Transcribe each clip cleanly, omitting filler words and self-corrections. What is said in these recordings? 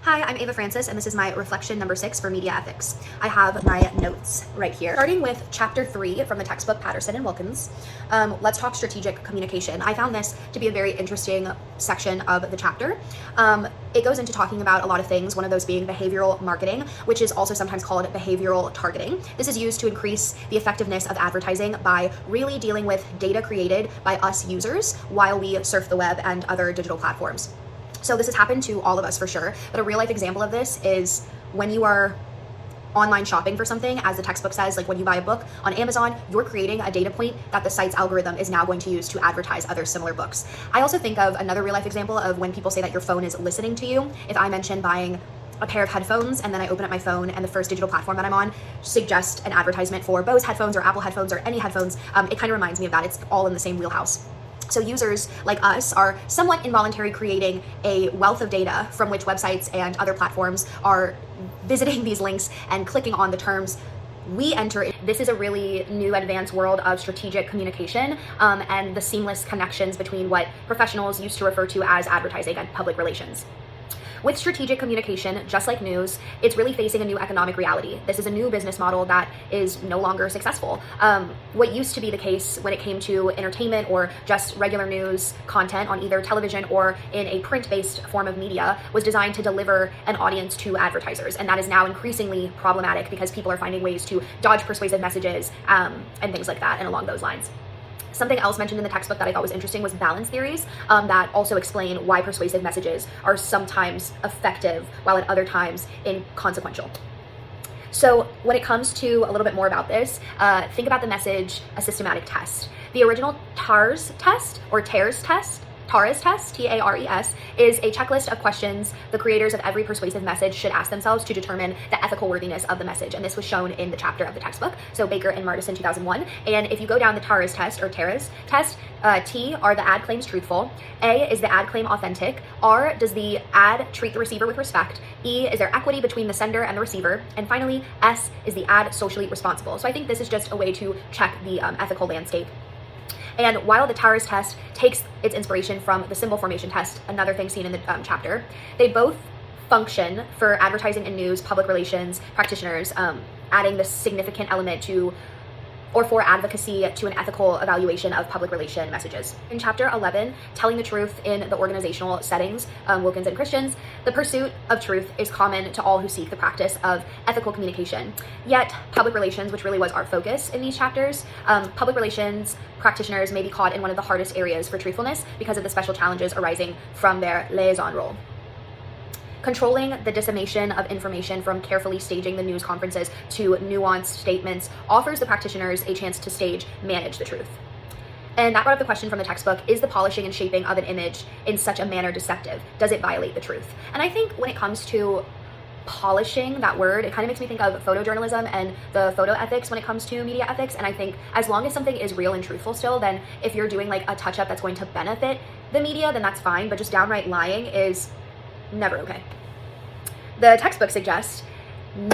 Hi, I'm Ava Francis, and this is my reflection number 6 for media ethics. I have my notes right here. Starting with chapter 3 from the textbook Patterson and Wilkins, let's talk strategic communication. I found this to be a very interesting section of the chapter. It goes into talking about a lot of things, one of those being behavioral marketing, which is also sometimes called behavioral targeting. This is used to increase the effectiveness of advertising by really dealing with data created by us users while we surf the web and other digital platforms. So this has happened to all of us for sure, but a real life example of this is when you are online shopping for something, as the textbook says, like when you buy a book on Amazon, you're creating a data point that the site's algorithm is now going to use to advertise other similar books. I also think of another real life example of when people say that your phone is listening to you. If I mention buying a pair of headphones and then I open up my phone and the first digital platform that I'm on suggests an advertisement for Bose headphones or Apple headphones or any headphones, it kind of reminds me of that. It's all in the same wheelhouse. So users like us are somewhat involuntarily creating a wealth of data from which websites and other platforms are visiting these links and clicking on the terms we enter. This is a really new advanced world of strategic communication and the seamless connections between what professionals used to refer to as advertising and public relations. With strategic communication, just like news, it's really facing a new economic reality. This is a new business model that is no longer successful. What used to be the case when it came to entertainment or just regular news content on either television or in a print-based form of media was designed to deliver an audience to advertisers. And that is now increasingly problematic because people are finding ways to dodge persuasive messages and things like that and along those lines. Something else mentioned in the textbook that I thought was interesting was balance theories that also explain why persuasive messages are sometimes effective while at other times inconsequential. So when it comes to a little bit more about this, think about the message, a systematic test. The original TARS test, or TARS test, TARES, is a checklist of questions the creators of every persuasive message should ask themselves to determine the ethical worthiness of the message. And this was shown in the chapter of the textbook, so Baker and Martison 2001. And if you go down the TARES test, or TARES test, T, are the ad claims truthful? A, is the ad claim authentic? R, does the ad treat the receiver with respect? E, is there equity between the sender and the receiver? And finally, S, is the ad socially responsible? So I think this is just a way to check the ethical landscape. And while the TARES test takes its inspiration from the symbol formation test, another thing seen in the chapter, they both function for advertising and news, public relations practitioners, adding this significant element to or for advocacy to an ethical evaluation of public relation messages. In chapter 11, Telling the Truth in the Organizational Settings, Wilkins and Christians, the pursuit of truth is common to all who seek the practice of ethical communication. Yet, public relations, which really was our focus in these chapters, public relations practitioners may be caught in one of the hardest areas for truthfulness because of the special challenges arising from their liaison role. Controlling the dissemination of information from carefully staging the news conferences to nuanced statements offers the practitioners a chance to manage the truth. And that brought up the question from the textbook, is the polishing and shaping of an image in such a manner deceptive? Does it violate the truth? And I think when it comes to polishing, that word, it kind of makes me think of photojournalism and the photo ethics when it comes to media ethics. And I think as long as something is real and truthful still, then if you're doing like a touch-up that's going to benefit the media, then that's fine. But just downright lying is never okay. The textbook suggests,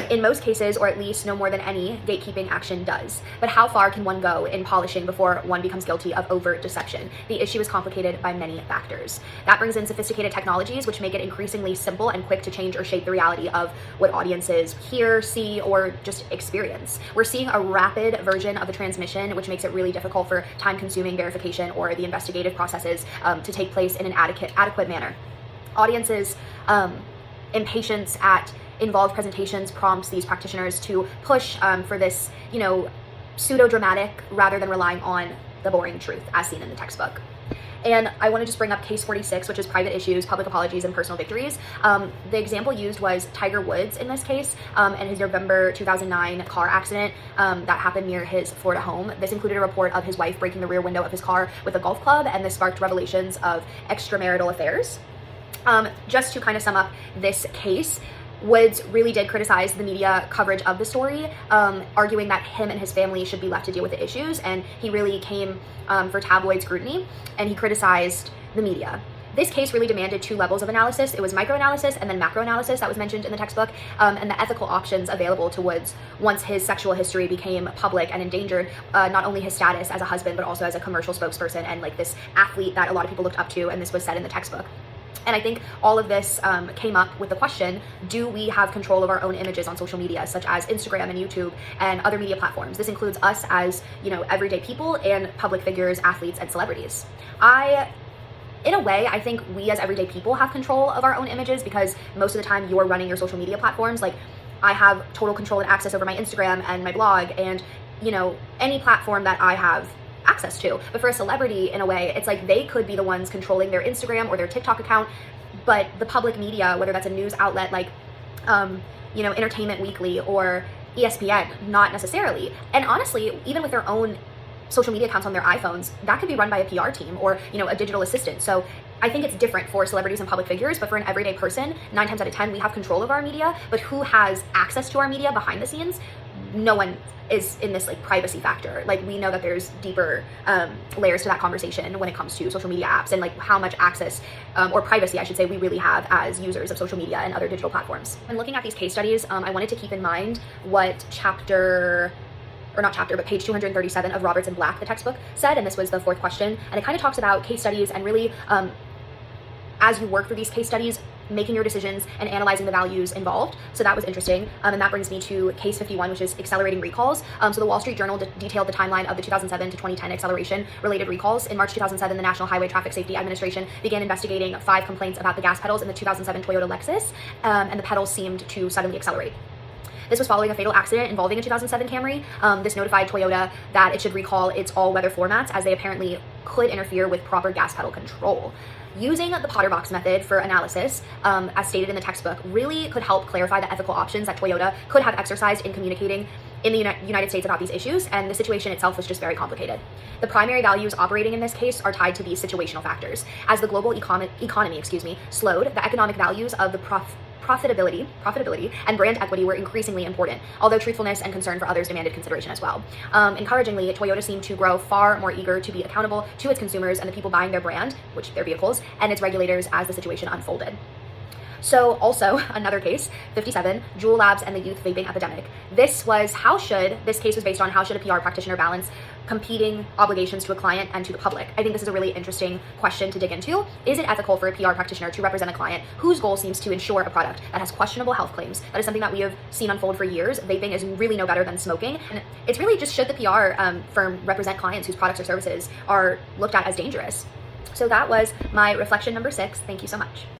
in most cases, or at least no more than any gatekeeping action does. But how far can one go in polishing before one becomes guilty of overt deception? The issue is complicated by many factors. That brings in sophisticated technologies, which make it increasingly simple and quick to change or shape the reality of what audiences hear, see, or just experience. We're seeing a rapid version of the transmission, which makes it really difficult for time-consuming verification or the investigative processes to take place in an adequate manner. Audiences' impatience at involved presentations prompts these practitioners to push for this, pseudo-dramatic rather than relying on the boring truth as seen in the textbook. And I want to just bring up case 46, which is private issues, public apologies, and personal victories. The example used was Tiger Woods in this case and his November 2009 car accident that happened near his Florida home. This included a report of his wife breaking the rear window of his car with a golf club, and this sparked revelations of extramarital affairs. Just to kind of sum up this case, Woods really did criticize the media coverage of the story, arguing that him and his family should be left to deal with the issues, and he really came for tabloid scrutiny, and he criticized the media. This case really demanded two levels of analysis. It was microanalysis and then macroanalysis that was mentioned in the textbook, and the ethical options available to Woods once his sexual history became public and endangered not only his status as a husband, but also as a commercial spokesperson and like this athlete that a lot of people looked up to, and this was said in the textbook. And I think all of this came up with the question, do we have control of our own images on social media, such as Instagram and YouTube and other media platforms? This includes us as, everyday people and public figures, athletes, and celebrities. In a way, I think we as everyday people have control of our own images, because most of the time you're running your social media platforms. Like, I have total control and access over my Instagram and my blog and, any platform that I have access to. But for a celebrity, in a way, it's like they could be the ones controlling their Instagram or their TikTok account, but the public media, whether that's a news outlet like Entertainment Weekly or ESPN, not necessarily. And honestly, even with their own social media accounts on their iPhones, that could be run by a PR team or a digital assistant. So I think it's different for celebrities and public figures, but for an everyday person, 9 times out of 10 we have control of our media. But who has access to our media behind the scenes? No one is in this privacy factor. We know that there's deeper layers to that conversation when it comes to social media apps and how much access or privacy, I should say, we really have as users of social media and other digital platforms. When looking at these case studies, I wanted to keep in mind what page 237 of Roberts and Black, the textbook, said, and this was the 4th question. And it kind of talks about case studies and really, as you work through these case studies, making your decisions and analyzing the values involved. So that was interesting. And that brings me to case 51, which is accelerating recalls. So the Wall Street Journal detailed the timeline of the 2007 to 2010 acceleration related recalls. In March 2007, the National Highway Traffic Safety Administration began investigating 5 complaints about the gas pedals in the 2007 Toyota Lexus, and the pedals seemed to suddenly accelerate. This was following a fatal accident involving a 2007 Camry. This notified Toyota that it should recall its all-weather floor mats, as they apparently could interfere with proper gas pedal control. Using the Potter box method for analysis, as stated in the textbook, really could help clarify the ethical options that Toyota could have exercised in communicating in the United States about these issues, and the situation itself was just very complicated. The primary values operating in this case are tied to these situational factors. As the global economy slowed, the economic values of the profitability and brand equity were increasingly important, although truthfulness and concern for others demanded consideration as well. Encouragingly, Toyota seemed to grow far more eager to be accountable to its consumers and the people buying their brand, which their vehicles, and its regulators as the situation unfolded. So also another case, 57, Juul Labs and the youth vaping epidemic. This case was based on how should a PR practitioner balance competing obligations to a client and to the public. I think this is a really interesting question to dig into. Is it ethical for a PR practitioner to represent a client whose goal seems to ensure a product that has questionable health claims? That is something that we have seen unfold for years. Vaping is really no better than smoking. And it's really just, should the PR firm represent clients whose products or services are looked at as dangerous? So that was my reflection number 6. Thank you so much.